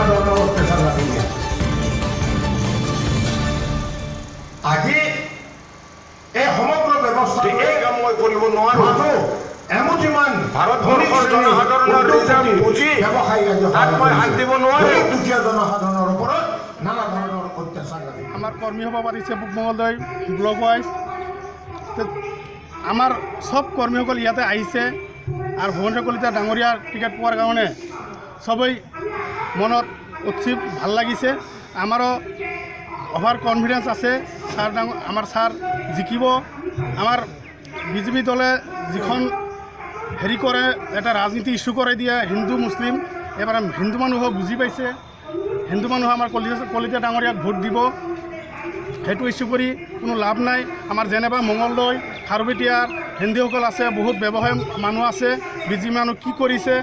ধৰণৰ অত্যাচাৰ লাগিলে আজি এই সমগ্ৰ ব্যৱস্থা এই কাম মই কৰিব নোৱাৰো এমুঠিমান ভাৰতবৰ্ষৰ জনসাধাৰণৰ ৰিজাৰ্ভ পুঁজি ব্যৱসায়ী তাত মই হাত দিব নোৱাৰো দুখীয়া জনসাধাৰণৰ ওপৰত নানা ধৰণৰ অত্যাচাৰ লাগে আমাৰ কৰ্মী সভা পাতিছে পূবমঙ্গলদৈ ব্লক ওয়াইজ আমাৰ সব কৰ্মীসকল ইয়াতে আহিছে আৰ ভুৱনেশ্বৰ কলিতা ডাঙৰীয়াৰ টিকেট পোৱাৰ কাৰণে সবেই মনত উৎসিত ভাল লাগিছে আমাৰও অভাৰ কনফিডেন্স আছে স্যাৰ আমাৰ স্যাৰ জিকিব আমাৰ বিজেপি দলে যিখন হেৰি কৰে এটা ৰাজনীতি ইস্যু কৰে দিয়ে হিন্দু মুছলিম এবাৰ হিন্দু মানুহে বুজি পাইছে হিন্দু মানুহে আমাৰ কলিতা ডাঙৰীয়াক ভোট দিব সেইটো ইস্যু কৰি কোনো লাভ নাই আমাৰ যেনেবা মঙলদৈ খাৰুপেটীয়াৰ হিন্দুসকল আছে বহুত ব্যৱসায়ী মানুহ আছে বিজেপি মানুহ কি কৰিছে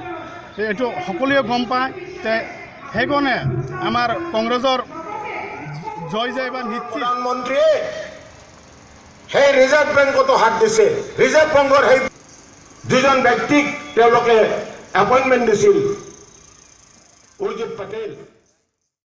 এইটো সকলোৱে গম পায় তে সেইকাৰণে আমাৰ কংগ্ৰেছৰ জয় যায় বা নিশ্চিত প্ৰধানমন্ত্ৰীয়ে সেই ৰিজাৰ্ভ বেংকতো হাত দিছে ৰিজাৰ্ভ বেংকৰ সেই দুজন ব্যক্তিক তেওঁলোকে এপইণ্টমেণ্ট দিছিল উৰ্জিত পেটেল